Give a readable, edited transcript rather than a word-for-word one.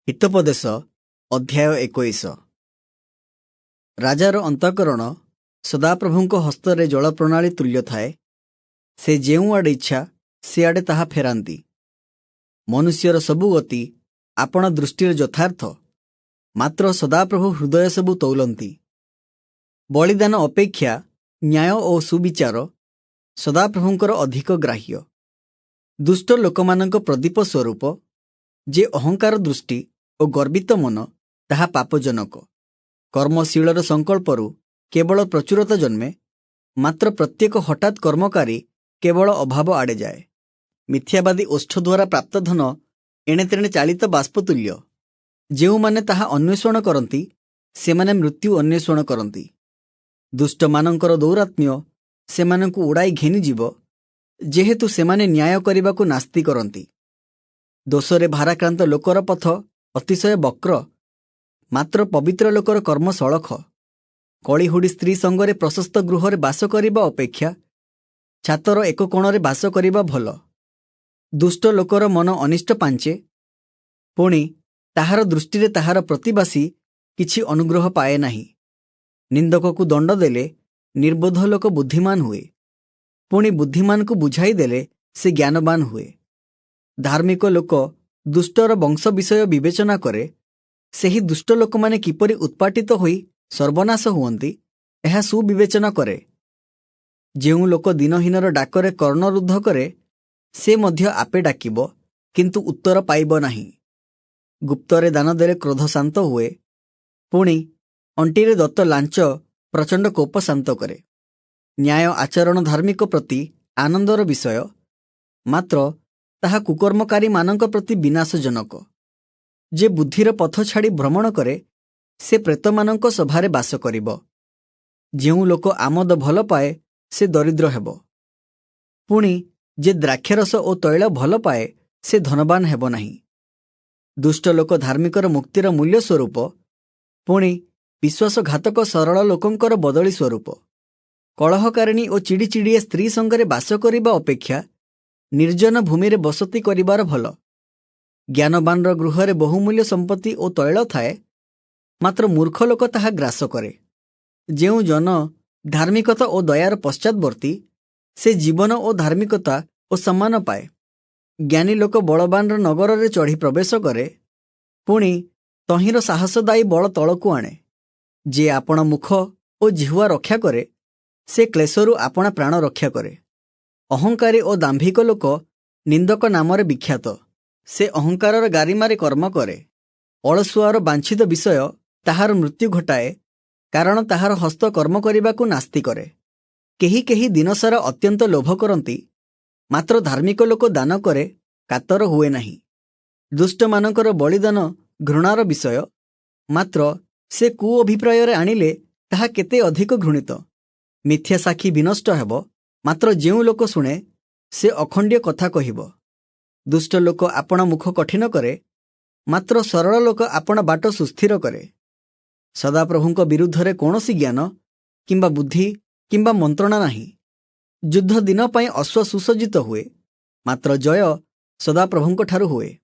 हितोपदेश अध्याय 21। राजार अंतःकरण सदाप्रभुंक हस्तरे जल प्रणाली तुल्य थाए। से जेउ आड़े इच्छा से आड़े ताहा फेरांती। मनुष्यर सबु गति आपण दृष्टिर यथार्थ, मात्र सदाप्रभु हृदय सबु तौलंती। बलिदान अपेक्षा न्याय और सुविचार सदाप्रभुंकर अधिक ग्राह्य। दुष्ट लोकमानंक प्रदीप स्वरूप जे अहंकार दृष्टि और गर्वित मन ताहा पापजनक। कर्मशीलर संकल्परू केवल प्रचुरता जन्मे, मात्र प्रत्येक हठात कर्मकारी केवल अभाव आड़े जाए। मिथ्यावादी ओष्ठ द्वारा प्राप्त धन एणे तेणे चालित बाष्पतुल्य। जेउमाने ताहा अन्वेषण करती सेमाने मृत्यु अन्वेषण करती। दुष्टमानंकर दौरात्म्य सेमानंकु उड़ाई घेनिजीव, जेहेतु सेमाने न्याय करिबाकु नास्ति करती। दोषरे भाराक्रांत लोकर पथ अतिशय वक्र, मात्र पवित्र लोकर कर्म सड़ख। कलिहुडी स्त्री संगरे प्रशस्त गृहरे बास करिबा अपेक्षा छातर एक कोणरे बास करिबा भल। दुष्ट लोकर मन अनिष्ट पांचे, पुणी ताहार दृष्टिरे ताहार प्रतिबासी किछि अनुग्रह पाए नाही। निंदककु दंड देले निर्बोध लोक बुद्धिमान हुए, पुणी बुद्धिमान को बुझाई देले से ज्ञानवान हुए। धार्मिक लोक दुष्टर वंश विषय विवेचना करे, सेही दुष्ट लोक माने किपरि उत्पाटित होई सर्वनाश हुअंती एहा सुविवेचना करे। जेउ लोक दिनहीनर डाकरे कर्णरुद्ध करे, से मध्य आपे डाकिब किंतु उत्तर पाइब नाही। गुप्तरे दान देले क्रोध शांत हुए, पुणी अंटीरे दत्त लांच प्रचंड कोप शांत करे। न्याय आचरण धार्मिक प्रति आनंदर विषय, मात्र ताहा कुकर्मकारी मानक प्रति विनाशजनक। जे बुद्धिर पथ छाड़ी भ्रमण करे, से प्रेतमानक सभारे बास करिब। जेउ लोक आमोद भल पाए, से दरिद्र हेब। पुणी जे द्राक्षरस ओ तैल भल पाए, से धनवान हेब नाही। दुष्ट लोक धार्मिकर मुक्तिर मूल्य स्वरूप, पुणी विश्वासघातक सरल लोकंकर बदली स्वरूप। कलहकारिणी ओ चिड़ीचिड़िया स्त्री संगरे बास करिबा अपेक्षा निर्जन भूमि बसती करिबार भल। ज्ञानवानर गृहरे बहुमूल्य संपत्ति ओ तैल थाए, मात्र मूर्ख लोक ताहा ग्रास करे। जेउ जन धार्मिकता ओ दयार पश्चातवर्ती, से जीवन ओ धार्मिकता ओ सम्मान पाए। ज्ञानी लोक बलवानर नगररे चढ़ी प्रवेश करे, पुणी तहिंर साहसदायी बल तलकु आणे। जे आपण मुख ओ जिह्वा रक्षा करे, से क्लेशरू आपण प्राण रक्षा करे। अहंकारी ओ दाम्भिक लोक निंदक नामरे विख्यात, से अहंकारर गारिमारे कर्म करे। अलसुआर बांछित विषय ताहार मृत्यु घटाए, कारण ताहार हस्त कर्म करिबाकु नास्ति करे। केही केही दिनसारा अत्यंत लोभ करती, मात्र धार्मिक लोक दान करे कातर हुए नाही। दुष्टमानकर बलिदान घृणार विषय, मात्र से कुअभिप्रायरे आनिले ताहा केते अधिक घृणित। मिथ्या साक्षी विनष्ट हेब, मात्र जेउ लोक शुणे से अखंड्य कथा कहिब। दुष्ट लोक आपण मुख कठिन करे, मात्र सरल लोक आपण बाट सुस्थिर करे। सदाप्रभुंक विरुद्धरे कौनसी ज्ञान किंबा बुद्धि किंबा मंत्रणा नाही। युद्ध दिन पाई अश्व सुसज्जित हुए, मात्र जय सदाप्रभुंक ठारु हुए।